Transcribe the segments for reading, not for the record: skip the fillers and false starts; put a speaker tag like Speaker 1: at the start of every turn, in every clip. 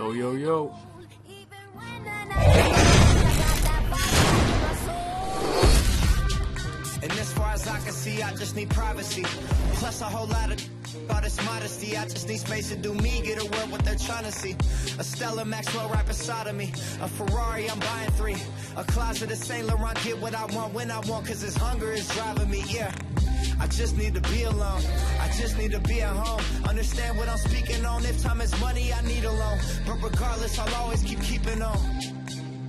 Speaker 1: Yo, yo, yo.
Speaker 2: And as far as I can see, I just need privacy. Plus a whole lot of all this modesty. I just need space to do me, get a word what they're trying to see. A Stella Maxwell right beside of me. A Ferrari, I'm buying 3. A closet of Saint Laurent, get what I want when I want, cause this hunger is driving me, yeah. I just need to be alone. I just need to be at home. Understand what I'm speaking on. If time is money, I need a loan. But regardless, I'll always keeping on.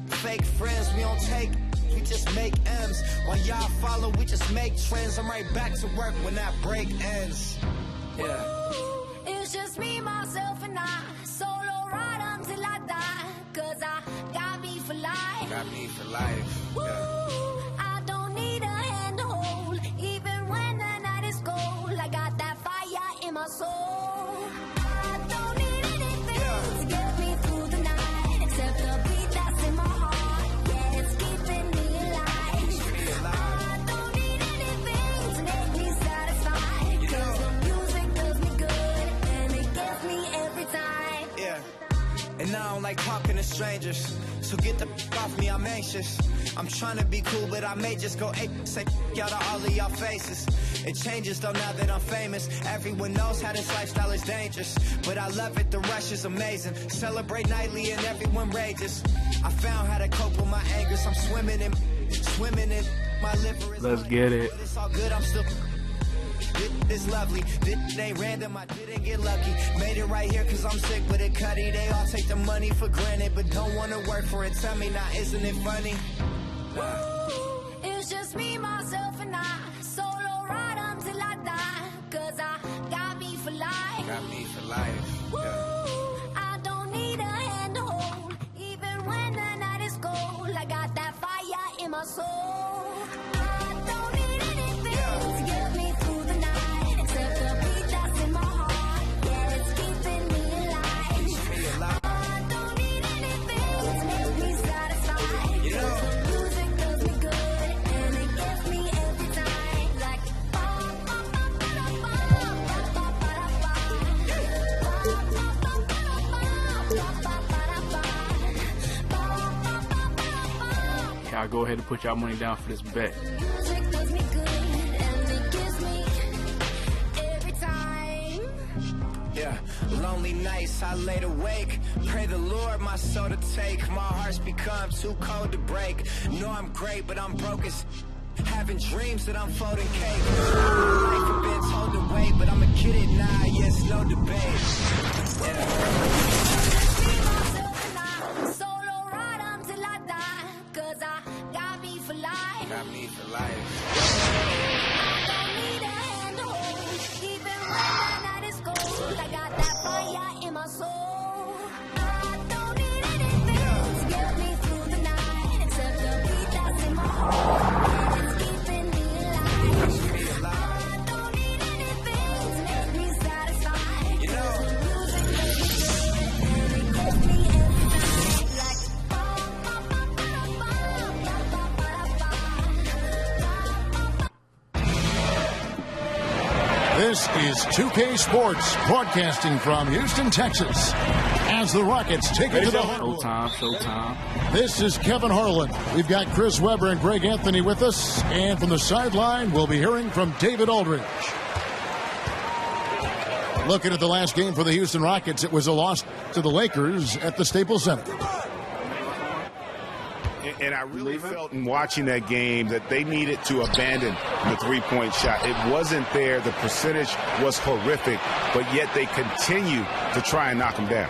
Speaker 2: Fake friends, we don't take, we just make M's. While y'all follow, we just make trends. I'm right back to work when that break ends. Yeah.
Speaker 3: It's just me, myself, and I. Solo ride until I die. Cause I got me for life.
Speaker 2: Got me for life. Yeah.
Speaker 3: I don't need a hand to hold. Even when the night is cold, I got that fire in my soul. I don't need anything to get me through the night, except the beat that's in my heart. Yeah, it's keeping me alive. I don't need anything to make me satisfied. Cause the music does me good, and it gets me every time.
Speaker 2: Yeah. And I don't like talking to strangers, so get the off me, I'm anxious. I'm trying to be cool, but I may just go ape, say y'all to all of y'all faces. It changes though now that I'm famous. Everyone knows how this lifestyle is dangerous, but I love it, the rush is amazing. Celebrate nightly and everyone rages. I found how to cope with my angers. I'm swimming in my liver is
Speaker 1: Let's get it.
Speaker 2: But it's all good, I'm still it's lovely. This ain't random, I didn't get lucky. Made it right here cause I'm sick with it, Cuddy. They all take the money for granted, but don't wanna work for it. Tell me now, isn't it funny?
Speaker 3: It's just me, myself, and I. Solo ride until I die. Cause I got me for life.
Speaker 2: Got me for life. Yeah.
Speaker 3: I don't need a hand to hold. Even when the night is cold, I got that fire in my soul. I don't need anything to get me through the night, except the beat that's in my heart. Yeah, it's keeping me alive. I don't need anything to make me satisfied.
Speaker 2: You know,
Speaker 3: The music does me good, and it gets me every time. Like
Speaker 1: Y'all go ahead and put y'all money down for this bet.
Speaker 3: music does me good, and it gives me every time.
Speaker 2: yeah. Lonely nights, I laid awake. Pray the Lord my soul to take. My heart's become too cold to break. Know I'm great, but I'm broke as having dreams that I'm folding cake. Life have been told to wait, but I'ma get it now. Yes, no debate.
Speaker 3: Solo ride until I die, cause I got me for life.
Speaker 2: Got me for life.
Speaker 3: I don't need a hand to hold, even when the night is cold. I got that fire in my soul. I don't need anything to get me through the night, except the beat that's in my heart. It's keeping me alive. I don't need anything to make me satisfied.
Speaker 2: You know,
Speaker 3: The music does me good, and it gets me every time. Like
Speaker 4: This is 2K Sports, broadcasting from Houston, Texas, as the Rockets take it to the
Speaker 1: Showtime, showtime.
Speaker 4: This is Kevin Harlan. We've got Chris Webber and Greg Anthony with us, and from the sideline, we'll be hearing from David Aldridge. Looking at the last game for the Houston Rockets, it was a loss to the Lakers at the Staples Center.
Speaker 5: And I really felt in watching that game that they needed to abandon the three-point shot. It wasn't there. The percentage was horrific, but yet they continue to try and knock them down.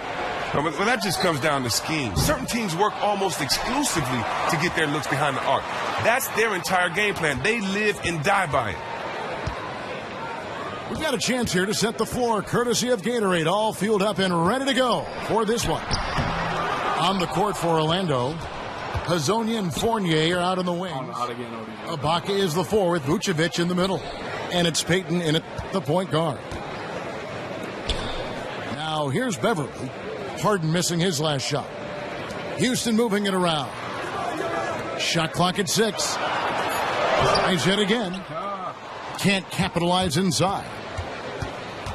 Speaker 6: But that just comes down to scheme. Certain teams work almost exclusively to get their looks behind the arc. That's their entire game plan. They live and die by it.
Speaker 4: We've got a chance here to set the floor, courtesy of Gatorade, all fueled up and ready to go for this one. On the court for Orlando, Hazonia and Fournier are out on the wings. Ibaka is the four with Vucevic in the middle. And it's Peyton in at the point guard. Now here's Beverly. Harden missing his last shot. Houston moving it around. Shot clock at 6. Tries yet again. Can't capitalize inside.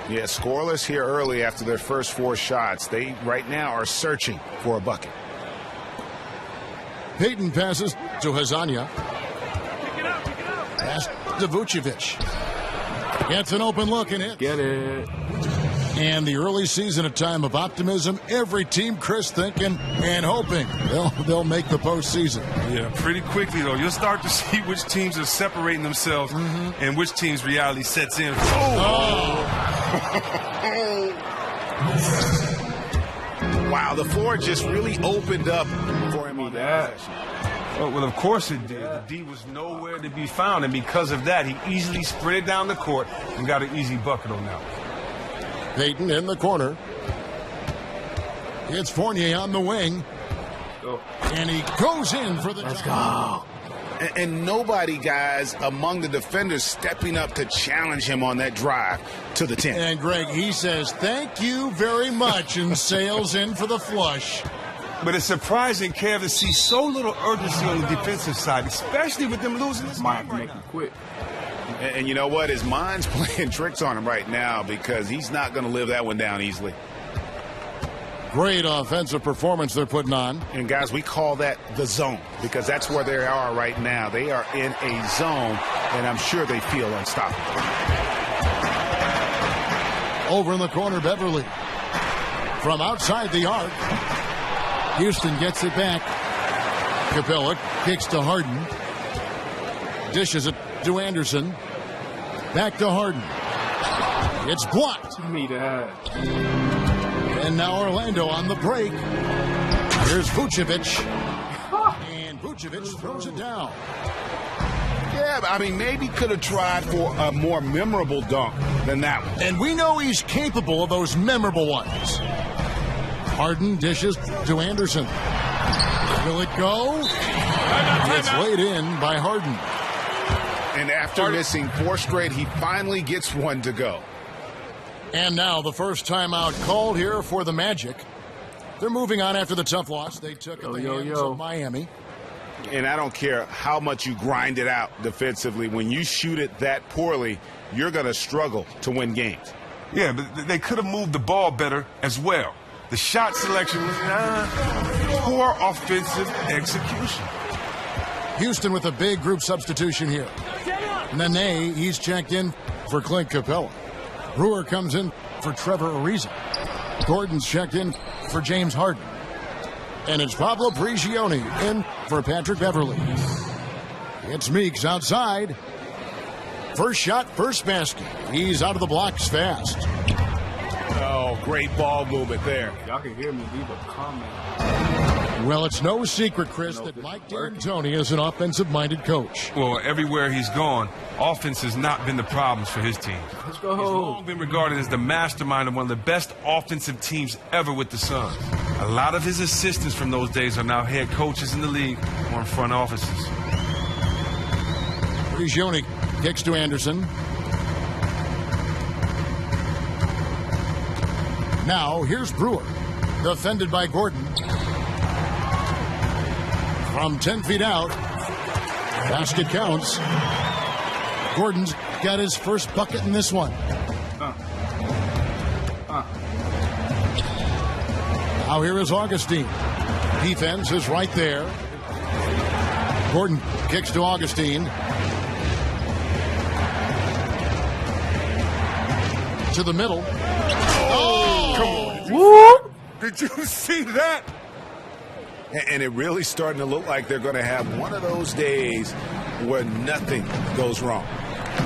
Speaker 5: Yeah, scoreless here early after their first 4 shots. They right now are searching for a bucket.
Speaker 4: Payton passes to Hazanya. Pass to Vucevic. Gets an open look and hits.
Speaker 1: Get it.
Speaker 4: And the early season, a time of optimism. Every team, Chris, thinking and hoping they'll make the postseason.
Speaker 6: Yeah, pretty quickly, though. You'll start to see which teams are separating themselves and which teams' reality sets in.
Speaker 5: Wow, the floor just really opened up for him on that possession.
Speaker 6: Well, of course it did. The D was nowhere to be found, and because of that, he easily sprinted down the court and got an easy bucket on that one.
Speaker 4: Payton in the corner. It's Fournier on the wing. And he goes in for the
Speaker 1: Let's
Speaker 4: go.
Speaker 5: And nobody, guys, among the defenders stepping up to challenge him on that drive to the 10.
Speaker 4: And Greg, he says, thank you very much, and sails in for the flush.
Speaker 6: But it's surprising, Kev, to see so little urgency on the defensive side, especially with them losing this
Speaker 1: Might
Speaker 6: game
Speaker 1: have to
Speaker 6: right
Speaker 1: make
Speaker 6: now.
Speaker 1: him quit.
Speaker 5: And you know what? His mind's playing tricks on him right now because he's not going to live that one down easily.
Speaker 4: Great offensive performance they're putting on.
Speaker 5: And, guys, we call that the zone because that's where they are right now. They are in a zone, and I'm sure they feel unstoppable.
Speaker 4: Over in the corner, Beverly. From outside the arc. Houston gets it back. Capella kicks to Harden. Dishes it to Anderson. Back to Harden. It's blocked.
Speaker 1: Give me that.
Speaker 4: And now Orlando on the break. Here's Vucevic. And Vucevic throws it down.
Speaker 5: Yeah, I mean, maybe could have tried for a more memorable dunk than that one.
Speaker 4: And we know he's capable of those memorable ones. Harden dishes to Anderson. Will it go? It's laid in by Harden.
Speaker 5: And after missing 4 straight, he finally gets one to go.
Speaker 4: And now the first timeout called here for the Magic. They're moving on after the tough loss they took at the hands of Miami.
Speaker 5: And I don't care how much you grind it out defensively. When you shoot it that poorly, you're going to struggle to win games.
Speaker 6: Yeah, but they could have moved the ball better as well. The shot selection was poor offensive execution.
Speaker 4: Houston with a big group substitution here. Nene, he's checked in for Clint Capella. Brewer comes in for Trevor Ariza. Gordon's checked in for James Harden. And it's Pablo Prigioni in for Patrick Beverly. It's Meeks outside. First shot, first basket. He's out of the blocks fast.
Speaker 5: Oh, great ball movement there.
Speaker 1: Y'all can hear me leave a comment.
Speaker 4: Well, it's no secret, Chris, that Mike D'Antoni is an offensive-minded coach.
Speaker 6: Well, everywhere he's gone, offense has not been the problems for his team.
Speaker 1: Let's go.
Speaker 6: He's long been regarded as the mastermind of one of the best offensive teams ever with the Suns. A lot of his assistants from those days are now head coaches in the league or in front offices.
Speaker 4: Prigioni kicks to Anderson. Now, here's Brewer. Defended by Gordon. From 10 feet out. Basket counts. Gordon's got his first bucket in this one. Now here is Augustine. Defense is right there. Gordon kicks to Augustine. To the middle.
Speaker 6: Come on. Did you see that?
Speaker 5: And it really starting to look like they're going to have one of those days where nothing goes wrong.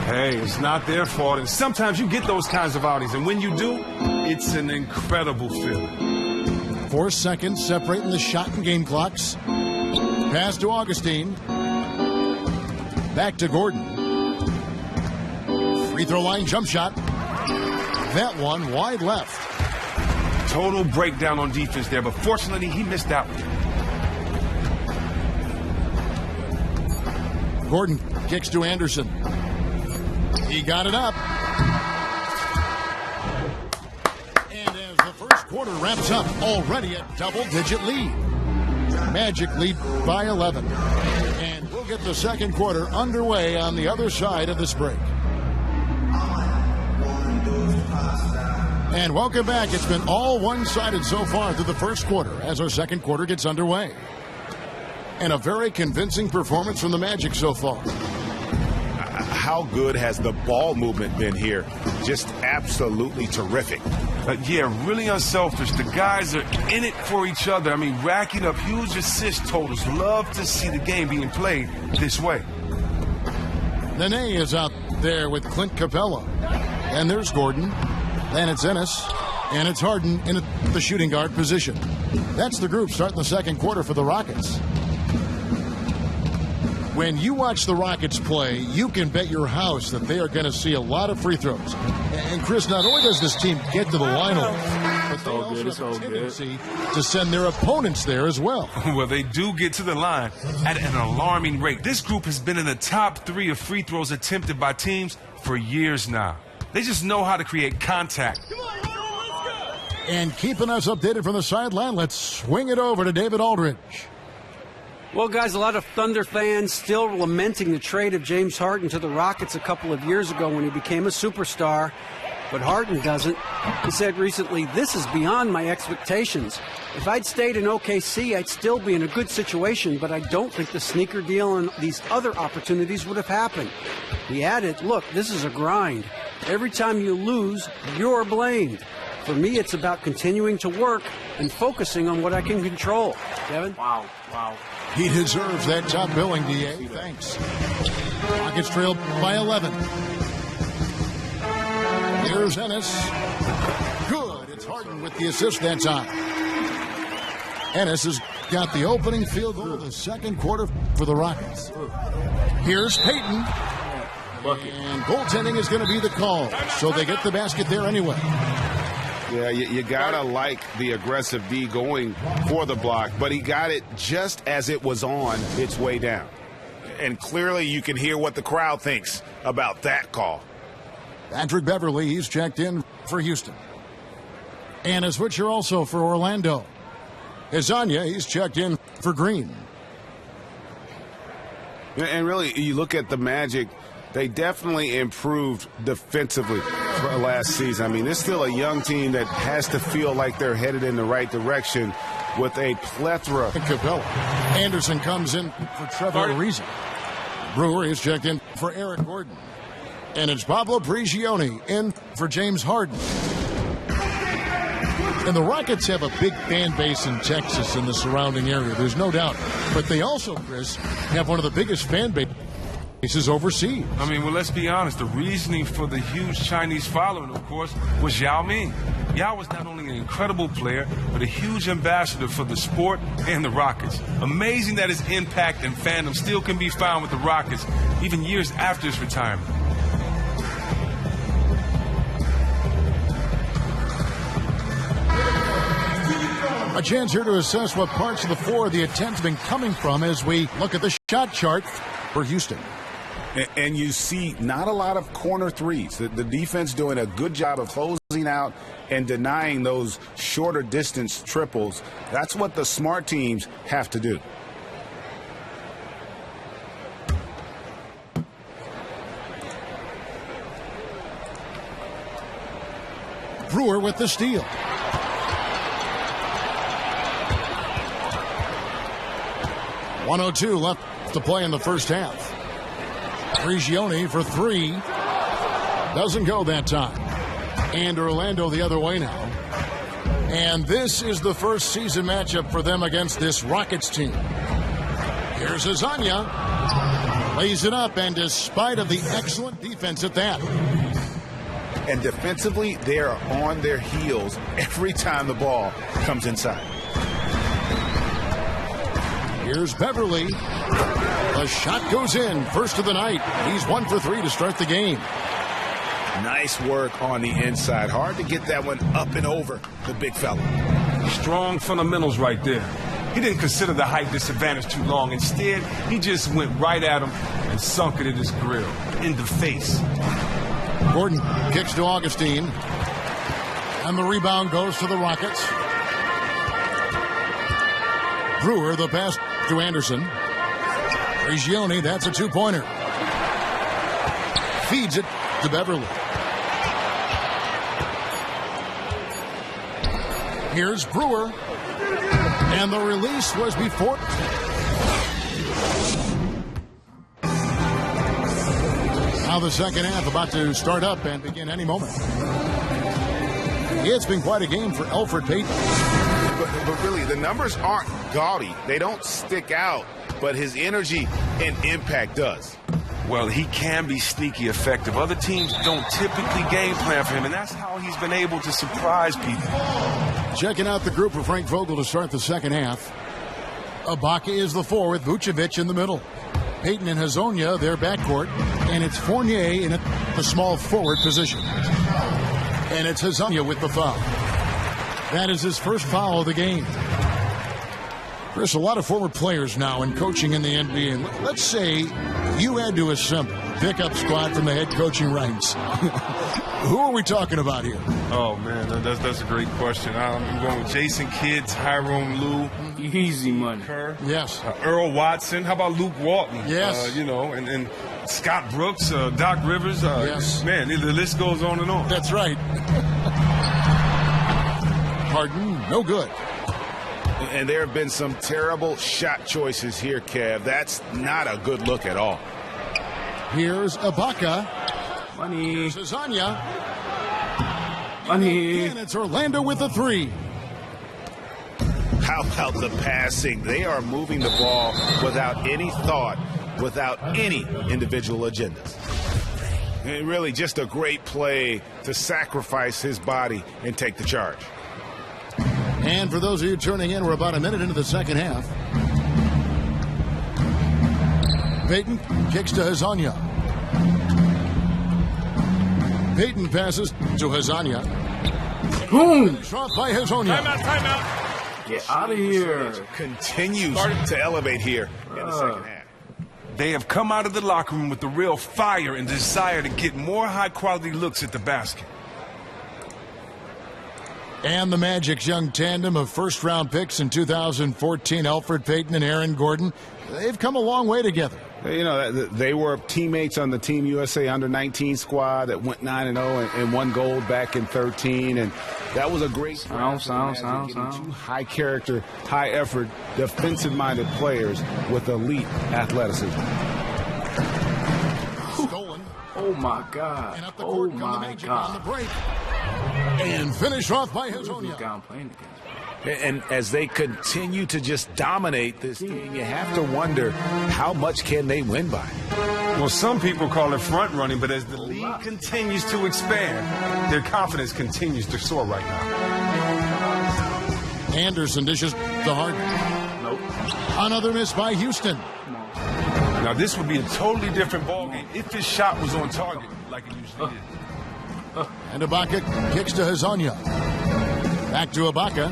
Speaker 6: Hey, it's not their fault. And sometimes you get those kinds of outings. And when you do, it's an incredible feeling.
Speaker 4: 4 seconds separating the shot and game clocks. Pass to Augustine. Back to Gordon. Free throw line jump shot. That one wide left.
Speaker 6: Total breakdown on defense there, but fortunately he missed that one.
Speaker 4: Gordon kicks to Anderson. He got it up. And as the first quarter wraps up, already a double-digit lead. Magic lead by 11. And we'll get the second quarter underway on the other side of this break. And welcome back. It's been all one-sided so far through the first quarter as our second quarter gets underway. And a very convincing performance from the Magic so far.
Speaker 5: How good has the ball movement been here? Just absolutely terrific.
Speaker 6: Yeah, really unselfish. The guys are in it for each other. I mean, racking up huge assist totals. Love to see the game being played this way.
Speaker 4: Nene is out there with Clint Capella. And there's Gordon. Then it's Ennis. And it's Harden in the shooting guard position. That's the group starting the second quarter for the Rockets. When you watch the Rockets play, you can bet your house that they are going to see a lot of free throws. And Chris, not only does this team get to the line a lot, but they also have a tendency to send their opponents there as well.
Speaker 6: Well, they do get to the line at an alarming rate. This group has been in the top 3 of free throws attempted by teams for years now. They just know how to create contact.
Speaker 4: And keeping us updated from the sideline, let's swing it over to David Aldridge.
Speaker 7: Well, guys, a lot of Thunder fans still lamenting the trade of James Harden to the Rockets a couple of years ago when he became a superstar. But Harden doesn't. He said recently, "This is beyond my expectations. If I'd stayed in OKC, I'd still be in a good situation, but I don't think the sneaker deal and these other opportunities would have happened." He added, "Look, this is a grind. Every time you lose, you're blamed. For me, it's about continuing to work and focusing on what I can control." Kevin?
Speaker 1: Wow.
Speaker 4: He deserves that top billing, D.A. Thanks. Rockets trailed by 11. Here's Ennis. Good. It's Harden with the assist that time. Ennis has got the opening field goal of the second quarter for the Rockets. Here's Payton. And goaltending is going to be the call, so they get the basket there anyway.
Speaker 5: Yeah, you got to like the aggressive D going for the block, but he got it just as it was on its way down. And clearly you can hear what the crowd thinks about that call.
Speaker 4: Patrick Beverly, he's checked in for Houston. And a switcher also for Orlando. Hezonja, he's checked in for Green.
Speaker 5: And really, you look at the Magic, they definitely improved defensively for last season. I mean, it's still a young team that has to feel like they're headed in the right direction with a plethora.
Speaker 4: Capella. Anderson comes in for Trevor Ariza. Brewer is checked in for Eric Gordon. And it's Pablo Prigioni in for James Harden. And the Rockets have a big fan base in Texas and the surrounding area. There's no doubt. But they also, Chris, have one of the biggest fan bases overseas.
Speaker 6: I mean, well, let's be honest. The reasoning for the huge Chinese following, of course, was Yao Ming. Yao was not only an incredible player, but a huge ambassador for the sport and the Rockets. Amazing that his impact and fandom still can be found with the Rockets, even years after his retirement.
Speaker 4: A chance here to assess what parts of the floor the attempts have been coming from as we look at the shot chart for Houston.
Speaker 5: And you see not a lot of corner threes. The defense doing a good job of closing out and denying those shorter distance triples. That's what the smart teams have to do.
Speaker 4: Brewer with the steal. .102 left to play in the first half. Prigioni for 3. Doesn't go that time. And Orlando the other way now. And this is the first season matchup for them against this Rockets team. Here's Hezonja. Lays it up, and despite of the excellent defense at that.
Speaker 5: And defensively, they are on their heels every time the ball comes inside.
Speaker 4: Here's Beverly. The shot goes in. First of the night. He's 1 for 3 to start the game.
Speaker 5: Nice work on the inside. Hard to get that one up and over the big fella.
Speaker 6: Strong fundamentals right there. He didn't consider the height disadvantage too long. Instead, he just went right at him and sunk it in his grill. In the face.
Speaker 4: Gordon kicks to Augustine. And the rebound goes to the Rockets. Brewer, the pass to Anderson. Prigioni, that's a two-pointer. Feeds it to Beverly. Here's Brewer. And the release was before. Now the second half about to start up and begin any moment. It's been quite a game for Elfrid Payton.
Speaker 5: But really, the numbers aren't gaudy. They don't stick out, but his energy and impact does.
Speaker 6: Well, he can be sneaky effective. Other teams don't typically game plan for him, and that's how he's been able to surprise people.
Speaker 4: Checking out the group for Frank Vogel to start the second half. Ibaka is the 4 with Vucevic in the middle. Payton and Hezonja, their backcourt, and it's Fournier in the small forward position. And it's Hezonja with the foul. That is his first foul of the game. Chris, a lot of former players now in coaching in the NBA. Let's say you had to assemble a pickup squad from the head coaching ranks. Who are we talking about here?
Speaker 6: Oh, man, that's a great question. I'm going with Jason Kidd, Tyrone Lue.
Speaker 1: Easy money.
Speaker 6: Kerr.
Speaker 4: Yes.
Speaker 6: Earl Watson. How about Luke Walton?
Speaker 4: Yes.
Speaker 6: And Scott Brooks, Doc Rivers.
Speaker 4: Yes.
Speaker 6: Man, the list goes on and on.
Speaker 4: That's right. Harden, no good.
Speaker 5: And there have been some terrible shot choices here, Kev. That's not a good look at all.
Speaker 4: Here's Ibaka.
Speaker 1: Money.
Speaker 4: Here's Hezonja.
Speaker 1: Money.
Speaker 4: And it's Orlando with the 3.
Speaker 5: How about the passing? They are moving the ball without any thought, without any individual agendas. And really just a great play to sacrifice his body and take the charge.
Speaker 4: And for those of you tuning in, we're about a minute into the second half. Payton kicks to Hezonja. Payton passes to Hezonja.
Speaker 1: Boom!
Speaker 4: Shot by Hezonja.
Speaker 1: Timeout. Get out of here.
Speaker 5: Continues to elevate here in the second half.
Speaker 6: They have come out of the locker room with the real fire and desire to get more high-quality looks at the basket.
Speaker 4: And the Magic's young tandem of first-round picks in 2014, Elfrid Payton and Aaron Gordon, they've come a long way together.
Speaker 5: You know, they were teammates on the Team USA Under-19 squad that went 9-0 and won gold back in 2013. And that was a great
Speaker 1: sound.
Speaker 5: Two high-character, high-effort, defensive-minded players with elite athleticism.
Speaker 4: Stolen.
Speaker 1: Oh, my God.
Speaker 4: And up the court come the Magic on the break. And finish off by Hezonja.
Speaker 5: And as they continue to just dominate this team, you have to wonder how much can they win by.
Speaker 6: Well, some people call it front running, but as the league continues to expand, their confidence continues to soar right now.
Speaker 4: Anderson dishes to Harden.
Speaker 1: Nope.
Speaker 4: Another miss by Houston.
Speaker 6: Now, this would be a totally different ballgame if his shot was on target like it usually is.
Speaker 4: And Ibaka kicks to Hezonja. Back to Ibaka.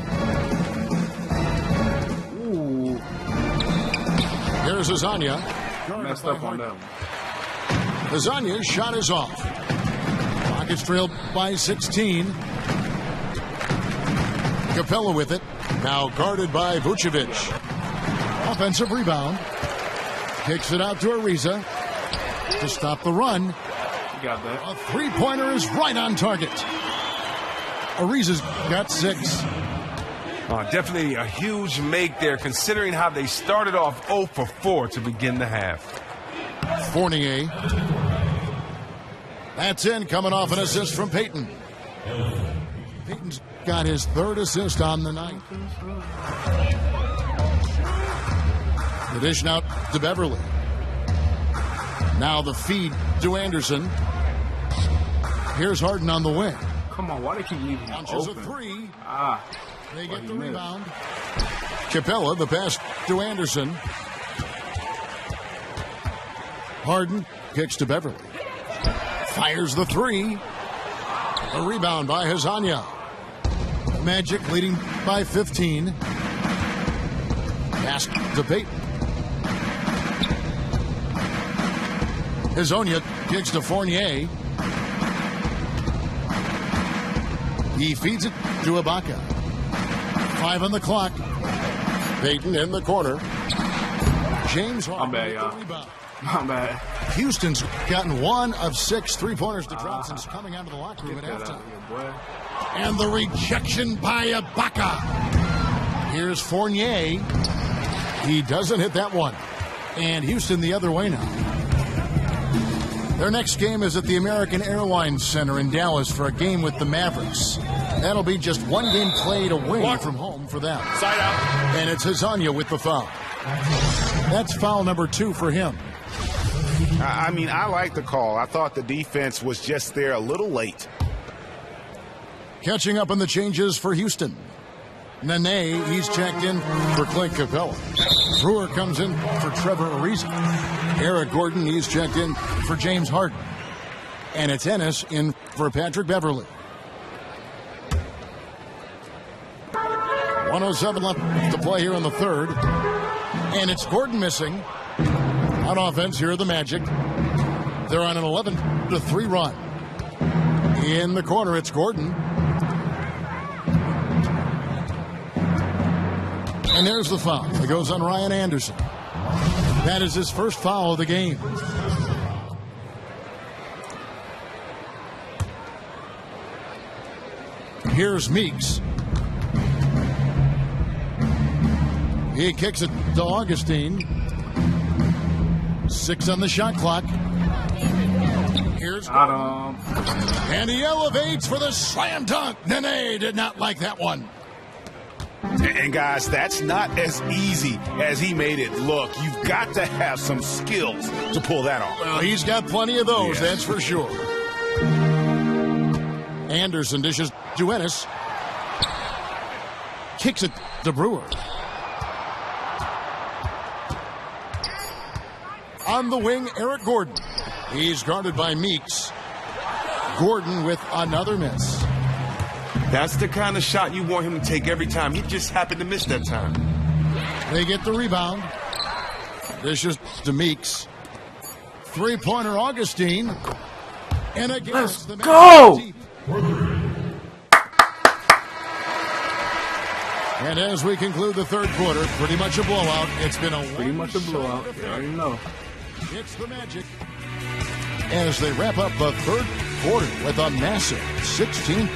Speaker 1: Ooh.
Speaker 4: Here's Hezonja.
Speaker 1: Messed up on that one.
Speaker 4: Hezonja's shot is off. Rockets trailed by 16. Capella with it. Now guarded by Vucevic. Offensive rebound. Kicks it out to Ariza to stop the run.
Speaker 1: Got that.
Speaker 4: A three-pointer is right on target. Ariza's got 6.
Speaker 6: Definitely a huge make there, considering how they started off 0 for 4 to begin the half.
Speaker 4: Fournier. That's in, coming off an assist from Payton. Payton's got his 3rd assist on the night. The dish out to Beverly. Now the feed to Anderson. Here's Harden on the wing.
Speaker 1: Come on, why they keep leaving him
Speaker 4: Launches
Speaker 1: open?
Speaker 4: A 3. They
Speaker 1: Well,
Speaker 4: get
Speaker 1: he
Speaker 4: the
Speaker 1: missed.
Speaker 4: rebound. Capella, the pass to Anderson. Harden kicks to Beverly. Fires the 3. A rebound by Hezonja. Magic leading by 15. Pass to Payton. Hezonja kicks to Fournier. He feeds it to Ibaka. 5 on the clock. Payton in the corner. James Harden.
Speaker 1: bad, y'all.
Speaker 4: with the rebound.
Speaker 1: My bad.
Speaker 4: Houston's gotten 1 of 6 3-pointers to drop since coming out of the locker room at
Speaker 1: Get that out
Speaker 4: halftime.
Speaker 1: of here, boy.
Speaker 4: And the rejection by Ibaka. Here's Fournier. He doesn't hit that one. And Houston the other way now. Their next game is at the American Airlines Center in Dallas for a game with the Mavericks. That'll be just one game played away from home for them.
Speaker 5: Side out.
Speaker 4: And it's Hezonja with the foul. That's foul number 2 for him.
Speaker 5: I mean, I like the call. I thought the defense was just there a little late.
Speaker 4: Catching up on the changes for Houston. Nene, he's checked in for Clint Capella. Brewer comes in for Trevor Ariza. Eric Gordon, he's checked in for James Harden. And it's Ennis in for Patrick Beverly. 1:07 left to play here in the third. And it's Gordon missing. On offense, here are the Magic. They're on an 11-3 run. In the corner, it's Gordon. And there's the foul. It goes on Ryan Anderson. That is his first foul of the game. Here's Meeks. He kicks it to Augustine. 6 on the shot clock. Here's
Speaker 1: Adam.
Speaker 4: And he elevates for the slam dunk. Nene did not like that one.
Speaker 5: And guys, that's not as easy as he made it look. You've got to have some skills to pull that off.
Speaker 4: Well, he's got plenty of those, that's for sure. Anderson dishes to Ennis. Kicks it to Brewer. On the wing, Eric Gordon. He's guarded by Meeks. Gordon with another miss.
Speaker 6: That's the kind of shot you want him to take every time. He just happened to miss that time.
Speaker 4: They get the rebound. Dishes to Meeks. Three-pointer Augustine. And again,
Speaker 1: Let's
Speaker 4: the
Speaker 1: go!
Speaker 4: And as we conclude the third quarter, pretty much a blowout. It's been a
Speaker 1: Pretty much a blowout. You already know.
Speaker 4: It's the Magic as they wrap up the third quarter with a massive 16.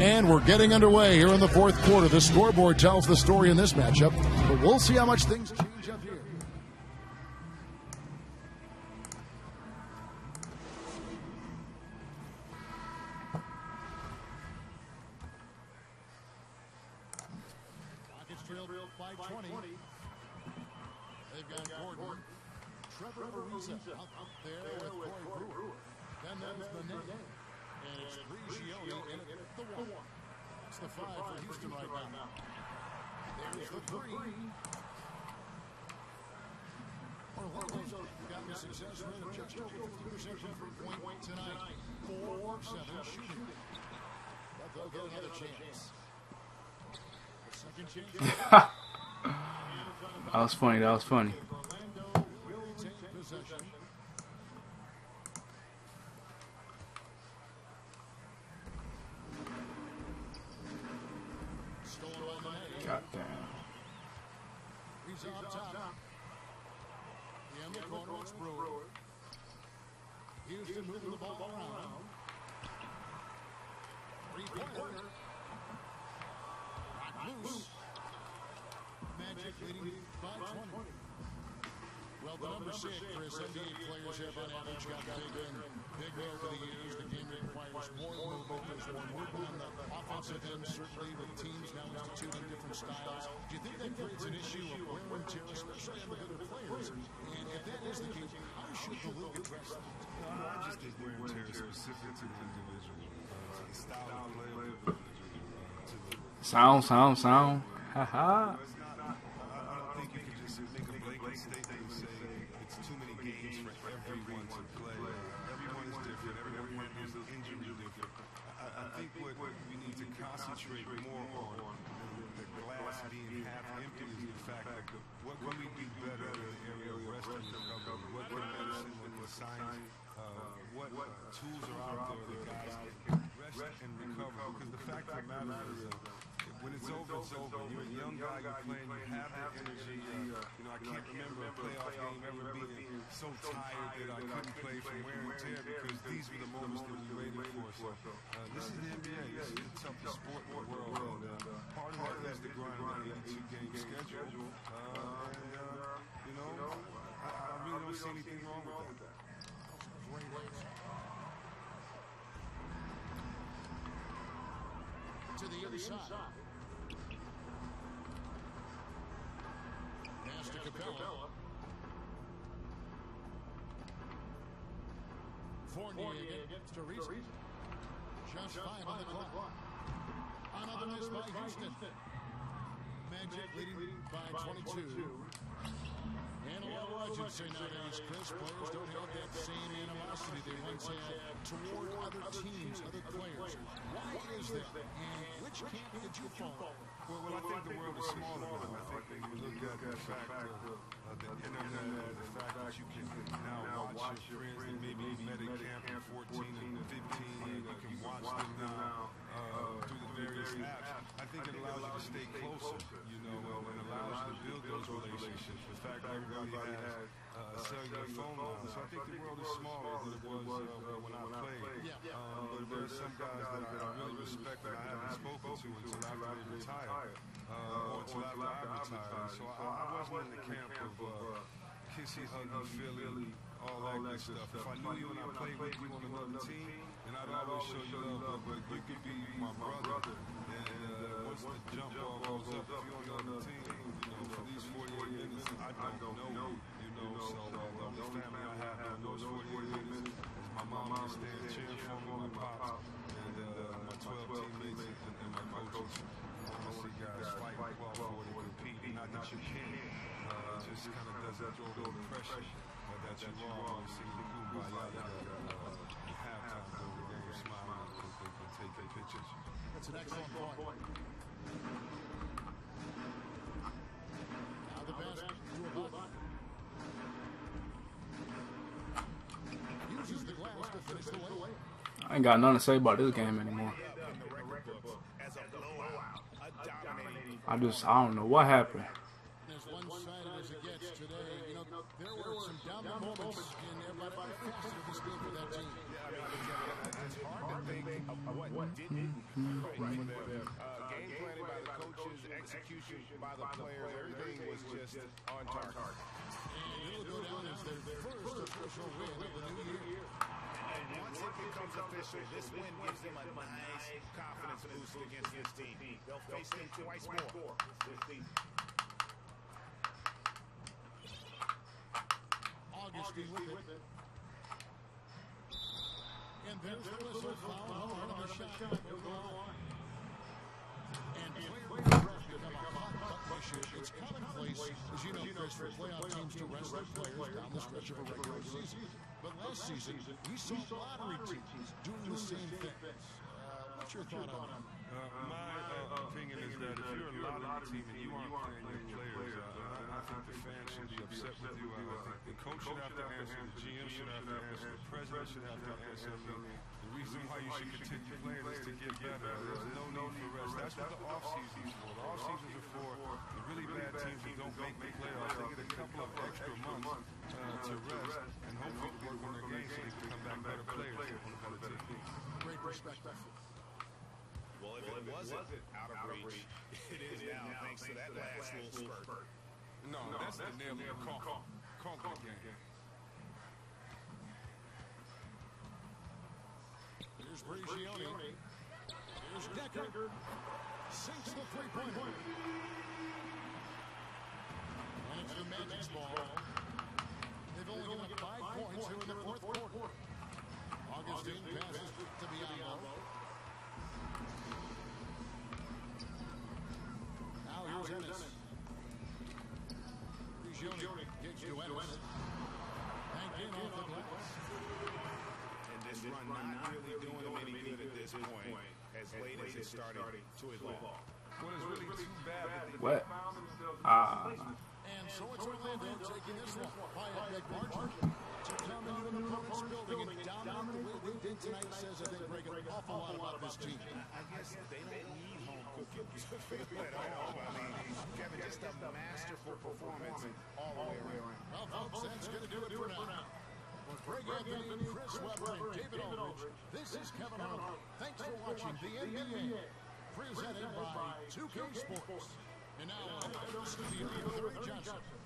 Speaker 4: And we're getting underway here in the fourth quarter. The scoreboard tells the story in this matchup, but we'll see how much things change up here. Rockets trailed by 20. They've got Gordon. Trevor Ariza up there with Corey Brewer. Then there's the net. And it's Grigioni in at the 1. That's the 5 for Houston right now. There's the 3. Orlando's gotten a success rate of just over 50% from three-point tonight. 4-7 shooting. But they'll get another chance. The second chance.
Speaker 1: That was funny. That was funny.
Speaker 4: Orlando will take possession.
Speaker 1: Goddamn.
Speaker 4: He's up top. In the corner, it's Brewer. Houston moving the ball around. Three-pointer. Loose. Magic leading by 20. Well, the number 6, Chris, NBA players have on average got bigger over the years. The game requires more movement. There's more movement on the offensive end, certainly with teams now instituting different styles. Do you think that creates an issue of wear and tear, especially on the better players? And if that is the case, how should the league address that?
Speaker 6: I just think wear and tear is specific to the individual, to the style of play.
Speaker 1: Sound. Ha-ha.
Speaker 6: I don't think you can just make a blanket statement and say it's too many games for everyone to play. Everyone is different. Everyone is injury different. I think what we need to concentrate more on the glass being half empty is the fact that what can we do better in the area of rest and recovery? What can medicine, what can science, what tools are out there that guys can rest and recover? Because the fact of the matter is when it's over, it's over. You're a young guy, you're playing, you have the energy. You know, I can't remember a playoff game ever being so tired that I couldn't play from wear and tear because these were the moments that we waited for. So this is the NBA. This is the toughest sport in the world. And part of that is the grind of the 82-game schedule. You know, I really don't see anything wrong with that.
Speaker 4: To the inside. Pass to Capella. Fournier against Teresa. Just 5 on the clock. Another miss by Houston. Magic leading by 22. And a lot of urgency nowadays, Chris. Players don't have that same animosity they once had toward other teams, other players. Why is that? And which camp did you fall?
Speaker 6: Well, I think the world is smaller now. I think when you look at the fact of the internet, the fact that you can now watch your friends that maybe met at camp at 14 and 15, and you can watch them now through the various apps. I think it allows you to stay closer, you know, and allows you to build those relationships. The fact that everybody has a cellular phone now. So I think the world is smaller than it was when I played. But there are some guys that I really respect that I haven't spoken to until after they retired, or until after I retired. So I wasn't in the camp of kissy, huggy, feely, all that good stuff. If I knew you and I played with you on another team, then I'd always show you love. But you could be my brother, and once the jump ball goes up, if you're on another team, you know, for these 48 minutes, I don't know you know. So the only family I have during those 48 minutes is my mom and stand cheering for me, my pops, and my 12 teammates and my coaches. I see guys fight, claw for it, and compete. Not that you can't. It just kind of doesn't throw the pressure that you are. You see the kumbaya halftime during the game, smiling and taking pictures.
Speaker 4: That's an excellent point. Now the basket to Abad. Uses the glass to finish the way.
Speaker 1: I ain't got nothing to say about this game anymore. I don't know what happened.
Speaker 4: As one-sided as it gets today, you know, there were some down moments in every facet of this game for that team.
Speaker 5: It's hard to think of what didn't. Game planning by the coaches, execution by the players, everything was just on target.
Speaker 4: And it'll go down as their first official win of the new year.
Speaker 5: And once it becomes official, this win gives them a nice confidence boost against this team. They'll face them twice more.
Speaker 4: Augustine with it. And there's the whistle, foul hard on the shot. He'll go on. And player pressure become a hot button issue. It's commonplace, as you know, Chris, for playoff teams to rest their players down the stretch of a regular season. But last season, we saw lottery teams doing the same thing. What's your thought on it?
Speaker 6: My opinion is that if you're a lottery team and you aren't playing your players, I think the fans should be upset with you. I think the coach should have to answer, the GM should have to answer, the president should have to answer. The reason why you should continue playing is to get better. There's no need for rest. That's what the offseason is for. The offseason is for the really bad teams who don't make the playoffs. They get a couple of extra months to rest and hopefully work on their game so they can come back better players on a better team.
Speaker 4: Great perspective.
Speaker 5: Well, if it wasn't out of reach, it is now thanks to that last little spurt.
Speaker 6: No, that's the nail in the coffin game.
Speaker 4: Here's Brigioni. Here's Decker. Sinks the three-pointer. And it's the Magic's ball. They've only given up 5 points here in the fourth quarter. Augustine passes to Bianco. Now here's Ennis. Brigioni gets to Ennis. And in off the glass.
Speaker 5: And this run not really doing them any good at this point, as late as it's starting to evolve.
Speaker 6: What is really too bad that they
Speaker 1: What?
Speaker 4: And so it's Orlando taking this one by a big margin to come into an opponent's building and dominate the way they did tonight says, I think, Greg, an awful lot about this team.
Speaker 5: I guess they don't need home Feel at home. I mean, Kevin, just a masterful performance all the way around.
Speaker 4: Well, folks, that's going to do it for now. For Greg Anthony, Chris Webber, and David Aldridge, this is Kevin Harlan. Thanks for watching the NBA, presented by 2K Sports. And now, to the Larry Johnson.